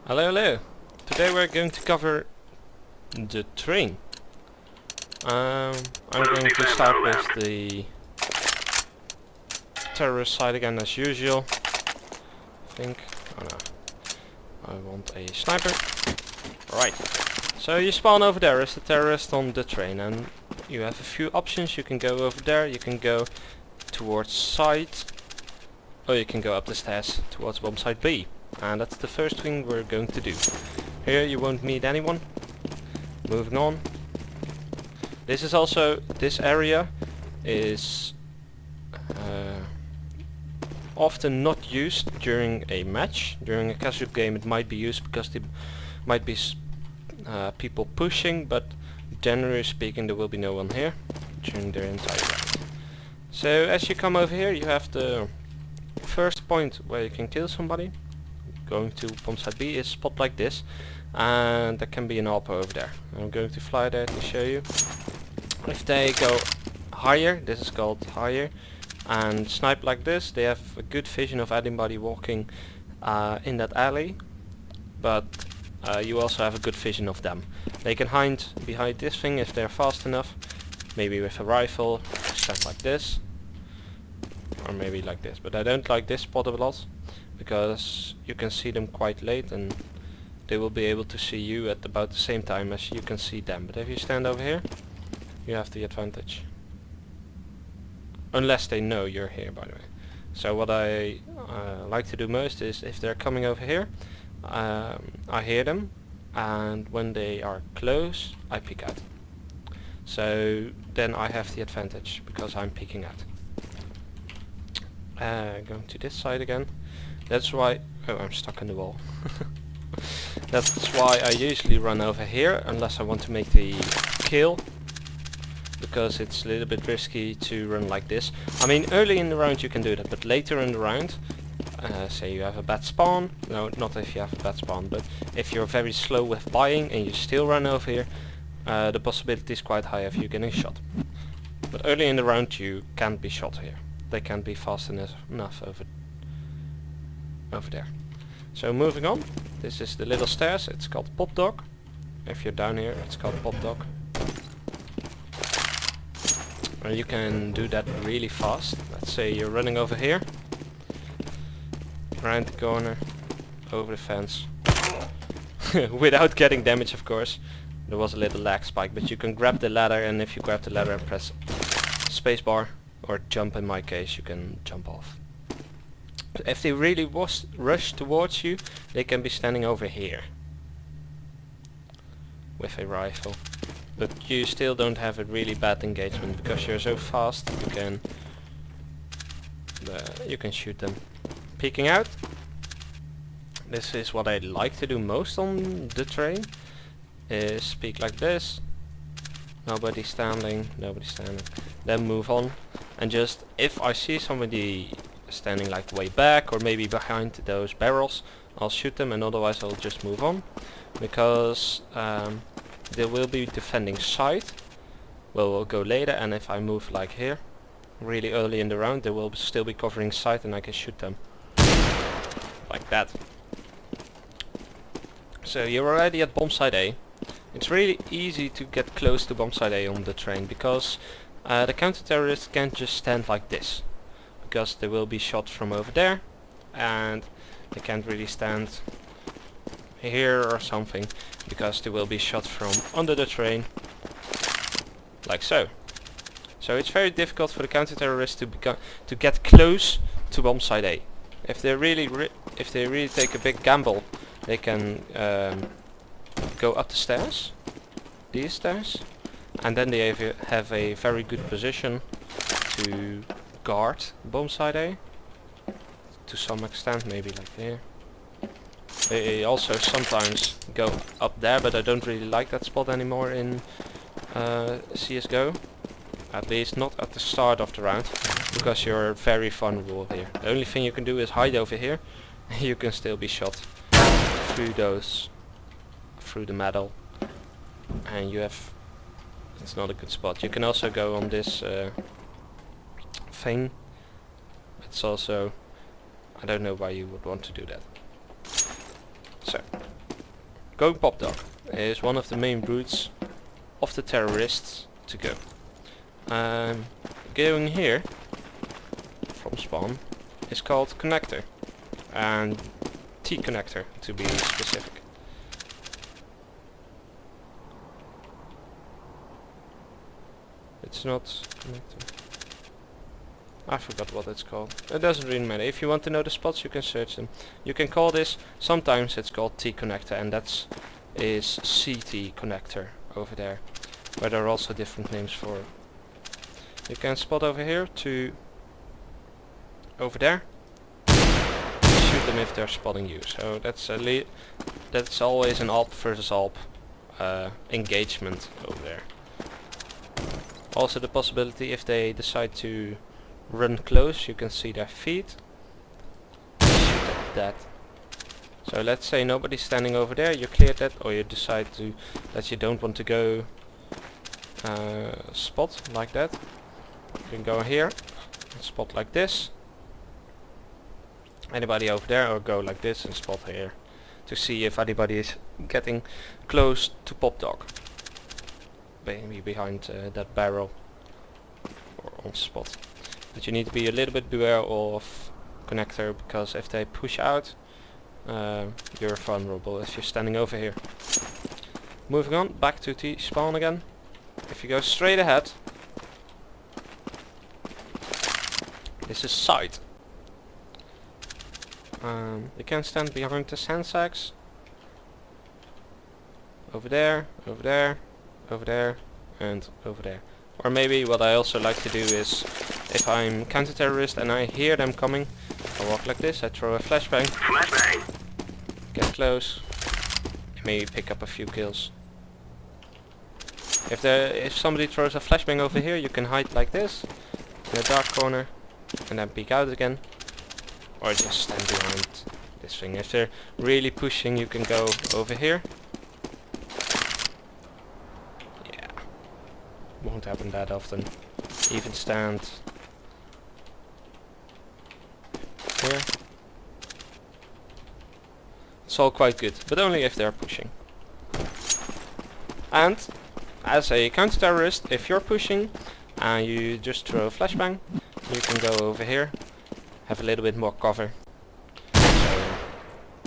Hello, hello. Today we're going to cover the train. I'm going to start with the terrorist side again as usual. I think. Oh no. I want a sniper. Right. So you spawn over there as the terrorist on the train, and you have a few options. You can go over there, you can go towards site, or you can go up the stairs towards Bombsite B. And that's the first thing we're going to do. Here you won't meet anyone. Moving on. This area is often not used during a match. During a casual game it might be used because there might be people pushing, but generally speaking there will be no one here during their entire round. So as you come over here you have the first point where you can kill somebody. Going to Bombsite B is a spot like this, and there can be an AWP over there. I'm going to fly there to show you. If they go higher, this is called higher, and snipe like this, they have a good vision of anybody walking in that alley, but you also have a good vision of them. They can hide behind this thing if they're fast enough, maybe with a rifle, stand like this, or maybe like this, but I don't like this spot a lot, because you can see them quite late and they will be able to see you at about the same time as you can see them. But if you stand over here, you have the advantage. Unless they know you're here, by the way. So what I like to do most is, if they're coming over here, I hear them, and when they are close, I peek out. So then I have the advantage, because I'm peeking out. Going to this side again. That's why... oh, I'm stuck in the wall. That's why I usually run over here, unless I want to make the kill, because it's a little bit risky to run like this. I mean, early in the round you can do that, but later in the round, say you have a bad spawn, no, not if you have a bad spawn, but if you're very slow with buying and you still run over here, the possibility is quite high of you getting shot. But early in the round you can't be shot here. They can't be fast enough over there. So moving on, this is the little stairs, it's called Pop Dog. If you're down here it's called Pop Dog. And you can do that really fast. Let's say you're running over here, around the corner, over the fence, without getting damage of course. There was a little lag spike, but you can grab the ladder, and if you grab the ladder and press spacebar, or jump in my case, you can jump off. If they really rush towards you, they can be standing over here with a rifle, but you still don't have a really bad engagement because you're so fast. You can shoot them. Peeking out. This is what I like to do most on the train. Is peek like this. Nobody standing. Then move on, and just if I see somebody standing like way back or maybe behind those barrels, I'll shoot them, and otherwise I'll just move on, because they will be defending site. Well, we'll go later, and if I move like here really early in the round, they will still be covering site and I can shoot them like that. So you're already at Bombsite A. It's really easy to get close to Bombsite A on the train, because the counter-terrorists can't just stand like this, because they will be shot from over there, and they can't really stand here or something, because they will be shot from under the train, like so. So it's very difficult for the counter-terrorists to get close to Bombsite A. If they really take a big gamble, they can go up the stairs, these stairs, and then they have a very good position to guard Bombsite A to some extent, maybe like here. They also sometimes go up there, but I don't really like that spot anymore in CSGO. At least not at the start of the round, because you're very vulnerable here. The only thing you can do is hide over here. You can still be shot through the metal, and it's not a good spot. You can also go on this thing. It's also, I don't know why you would want to do that. So going pop dog is one of the main routes of the terrorists to go. Going here from spawn is called connector, and T connector to be specific. It's not connector. I forgot what it's called. It doesn't really matter. If you want to know the spots, you can search them. You can call this, sometimes it's called T connector, and that's is CT connector over there, where there are also different names for it. You can spot over here to over there. Shoot them if they're spotting you. So that's always an AWP versus AWP engagement over there. Also the possibility if they decide to run close, you can see their feet. Shoot at that. So let's say nobody's standing over there, you cleared that, or you decide that you don't want to go spot like that. You can go here, spot like this. Anybody over there, or go like this and spot here to see if anybody is getting close to pop dog. Maybe behind that barrel or on spot. But you need to be a little bit beware of connector, because if they push out, you're vulnerable if you're standing over here. Moving on, back to T spawn again. If you go straight ahead, this is side. You can stand behind the sand sacks. Over there, over there, over there, and over there. Or maybe what I also like to do is, if I'm counter-terrorist and I hear them coming, I walk like this, I throw a flashbang, get close, maybe pick up a few kills. If somebody throws a flashbang over here, you can hide like this, in a dark corner, and then peek out again. Or just stand behind this thing. If they're really pushing, you can go over here. Yeah, won't happen that often. Even stand here. It's all quite good, but only if they're pushing. And as a counter-terrorist, if you're pushing and you just throw a flashbang, you can go over here, have a little bit more cover. So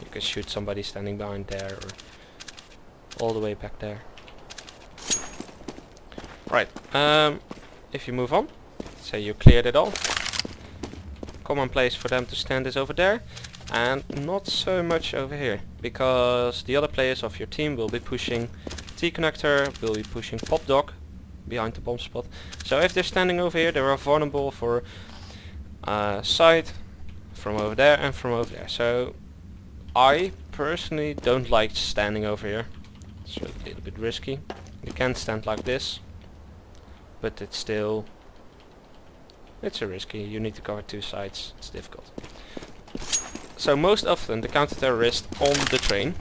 you can shoot somebody standing behind there, or all the way back there. Right, if you move on, say you cleared it all, common place for them to stand is over there, and not so much over here, because the other players of your team will be pushing T connector, will be pushing pop dog behind the bomb spot. So if they're standing over here, they are vulnerable for side from over there and from over there. So I personally don't like standing over here. It's a little bit risky. You can stand like this, but it's a risky. You need to cover two sides. It's difficult. So most often the counter-terrorist on the train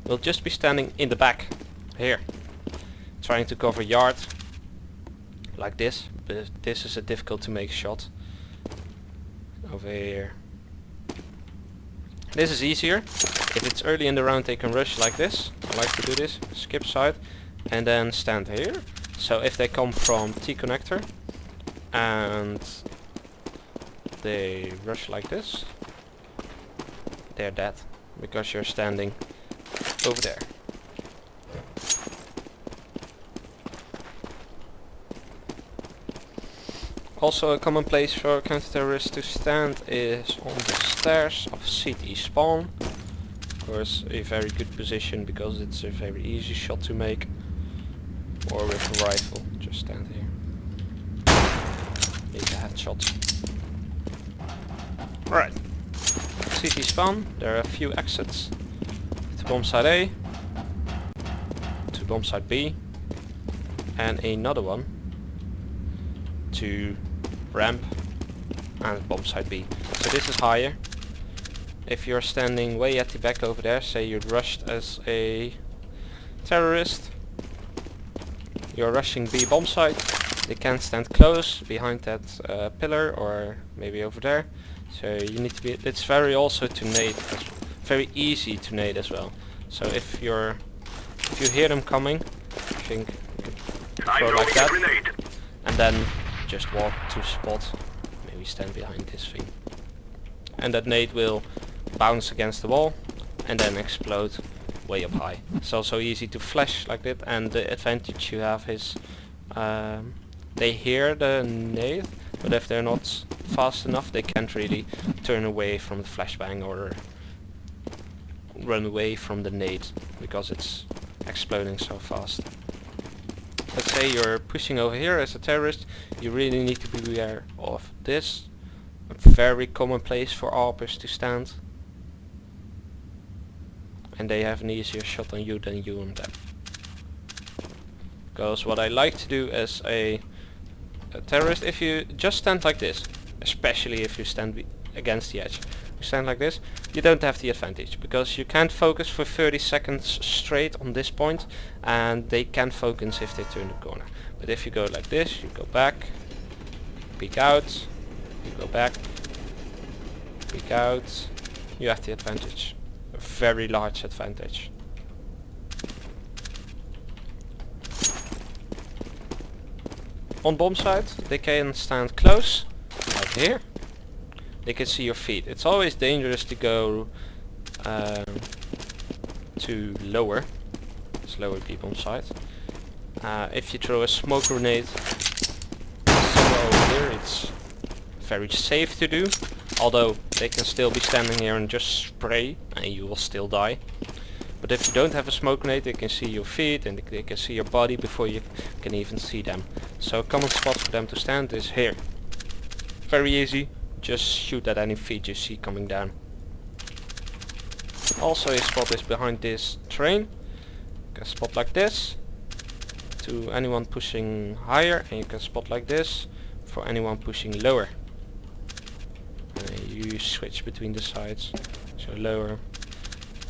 will just be standing in the back here, trying to cover yard like this, but this is a difficult to make shot. Over here. This is easier. If it's early in the round, they can rush like this. I like to do this. Skip side and then stand here. So if they come from T connector and they rush like this, they're dead, because you're standing over there. Also a common place for counter-terrorists to stand is on the stairs of CT spawn. Of course a very good position, because it's a very easy shot to make. Or with a rifle, just stand here. Make a headshot. Right. CT spawn, there are a few exits. To Bombsite A, to Bombsite B, and another one to ramp and Bombsite B. So this is higher. If you're standing way at the back over there, say you're rushed as a terrorist, you're rushing B Bombsite, they can't stand close behind that pillar or maybe over there. So you need to be, it's very also to nade, very easy to nade as well. So if you hear them coming, I think you can throw like that, and then just walk to spot, maybe stand behind this thing. And that nade will bounce against the wall and then explode way up high. It's also easy to flash like that, and the advantage you have is they hear the nade, but if they're not fast enough they can't really turn away from the flashbang or run away from the nade because it's exploding so fast. Let's say you're pushing over here as a terrorist, you really need to be aware of this. A very common place for AWPers to stand. And they have an easier shot on you than you on them. Because what I like to do as a terrorist, if you just stand like this, especially if you stand against the edge, you stand like this, you don't have the advantage because you can't focus for 30 seconds straight on this point, and they can focus if they turn the corner. But if you go like this, you go back, peek out, you go back, peek out, you have the advantage. A very large advantage. On Bombsite, they can stand close, like here. They can see your feet. It's always dangerous to go to lower. It's lower B Bombsite. If you throw a smoke grenade here, it's very safe to do. Although they can still be standing here and just spray and you will still die. But if you don't have a smoke grenade, they can see your feet and they can see your body before you can even see them. So a common spot for them to stand is here. Very easy, just shoot at any feet you see coming down. Also a spot is behind this train. You can spot like this to anyone pushing higher, and you can spot like this for anyone pushing lower. You switch between the sides, so lower.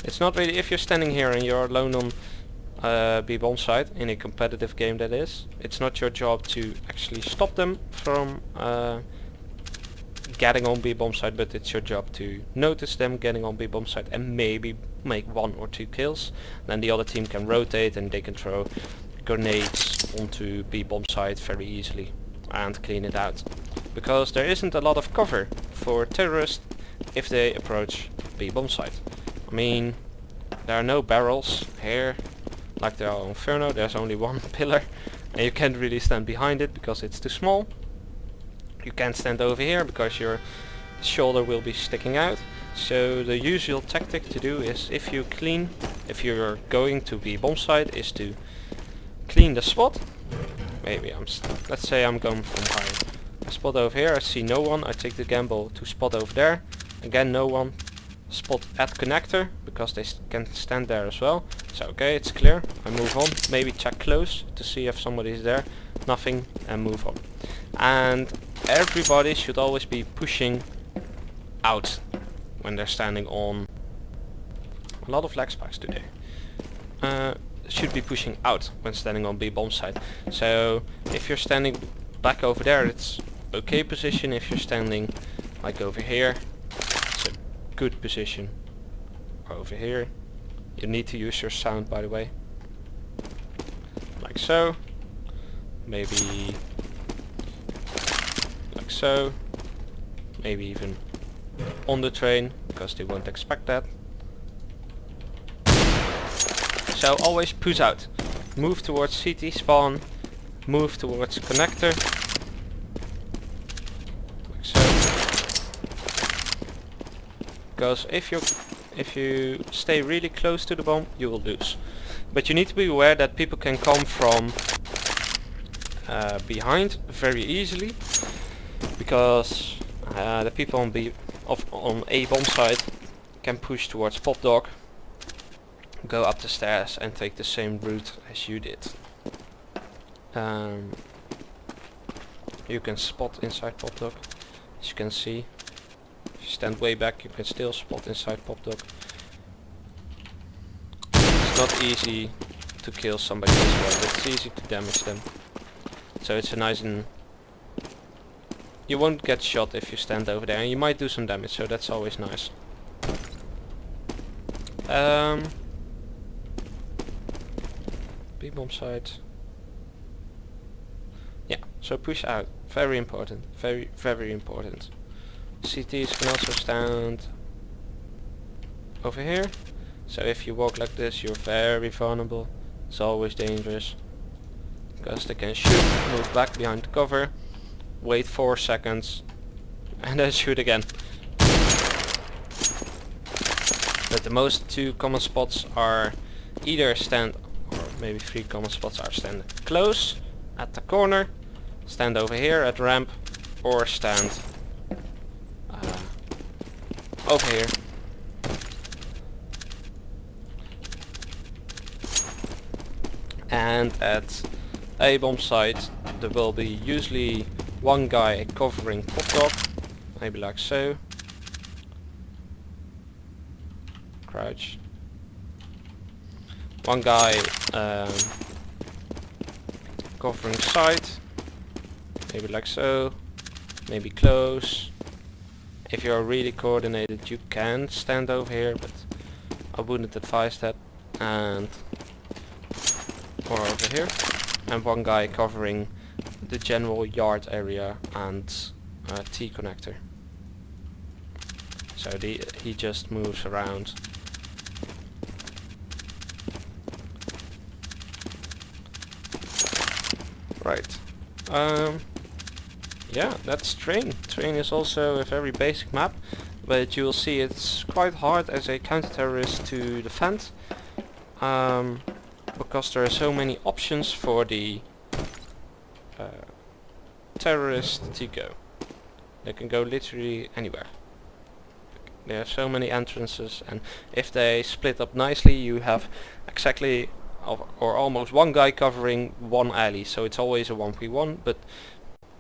It's not really, if you're standing here and you're alone on B Bombsite, in a competitive game that is, it's not your job to actually stop them from getting on B Bombsite, but it's your job to notice them getting on B Bombsite and maybe make 1 or 2 kills. Then the other team can rotate and they can throw grenades onto B Bombsite very easily and clean it out. Because there isn't a lot of cover for terrorists if they approach B Bombsite. I mean, there are no barrels here like there are on Inferno. There's only one pillar and you can't really stand behind it because it's too small. You can't stand over here because your shoulder will be sticking out. So the usual tactic to do is, if you're going to be Bombsite, is to clean the spot. Maybe let's say I'm going from high. I spot over here, I see no one, I take the gamble to spot over there. Again, no one. Spot at connector, because they can stand there as well. So okay, it's clear. I move on. Maybe check close to see if somebody is there. Nothing, and move on. And everybody should always be pushing out when they're standing on. A lot of lag spikes today. Should be pushing out when standing on B Bombsite. So if you're standing back over there, it's okay position. If you're standing like over here, it's a good position. Over here, you need to use your sound, by the way, like so. Maybe like so. Maybe even on the train, because they won't expect that. So always push out. Move towards CT spawn. Move towards connector. Like so. Because if you stay really close to the bomb, you will lose. But you need to be aware that people can come from behind very easily, because the people on A Bombsite can push towards Pop Dog, go up the stairs and take the same route as you did. You can spot inside Pop Dog, as you can see. If you stand way back, you can still spot inside Pop Dog. It's not easy to kill somebody this way, but it's easy to damage them. So it's a nice, and you won't get shot if you stand over there, and you might do some damage, so that's always nice. be Bombsite. Yeah, so push out. Very important. Very, very important. CTs can also stand over here. So if you walk like this, you're very vulnerable. It's always dangerous. Because they can shoot, move back behind the cover, wait 4 seconds, and then shoot again. But the most 2 common spots are either stand, or maybe 3 common spots are stand close at the corner, stand over here at ramp, or stand over here. And at a bomb site there will be usually one guy covering pop dog, maybe like so. Crouch. One guy covering site, maybe like so, maybe close. If you are really coordinated you can stand over here, but I wouldn't advise that. And or over here, and one guy covering the general yard area and T connector. So he just moves around. Right. Yeah, that's Train. Train is also a very basic map, but you will see it's quite hard as a counter-terrorist to defend. Because there are so many options for the terrorist to go. They can go literally anywhere. There are so many entrances, and if they split up nicely you have exactly or almost one guy covering one alley, so it's always a 1v1, but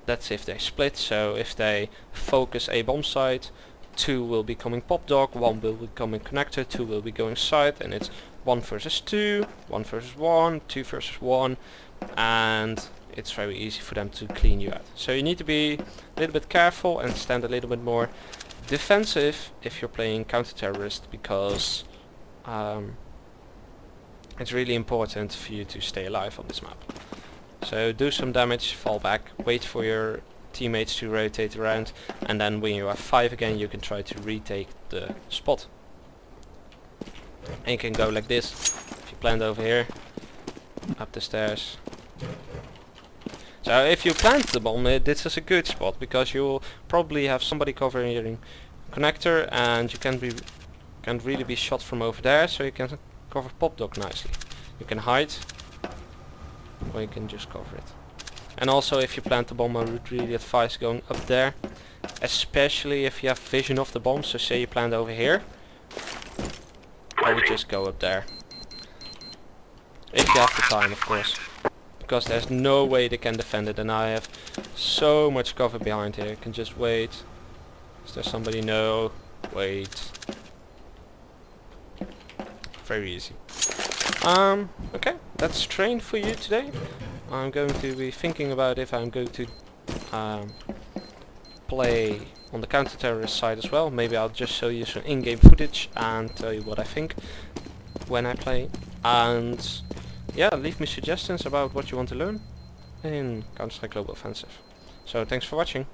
that's if they split. So if they focus a bomb site, 2 will be coming pop dog, 1 will be coming connector, 2 will be going side, and it's 1 versus 2, 1 versus 1, 2 versus 1, and it's very easy for them to clean you out. So you need to be a little bit careful and stand a little bit more defensive if you're playing counter-terrorist, because it's really important for you to stay alive on this map. So do some damage, fall back, wait for your teammates to rotate around, and then when you have 5 again you can try to retake the spot. And you can go like this. If you plant over here, up the stairs. So if you plant the bomb, this is a good spot, because you'll probably have somebody covering connector, and you can't really be shot from over there, so you can cover pop dog nicely. You can hide, or you can just cover it. And also if you plant the bomb, I would really advise going up there, especially if you have vision of the bomb. So say you plant over here, I would just go up there. If you have the time, of course. Because there's no way they can defend it, and I have so much cover behind here. I can just wait. Is there somebody? No. Wait. Very easy. Okay, that's Train for you today. I'm going to be thinking about if I'm going to play on the counter-terrorist side as well. Maybe I'll just show you some in-game footage and tell you what I think when I play. And yeah, leave me suggestions about what you want to learn in Counter-Strike Global Offensive. So thanks for watching.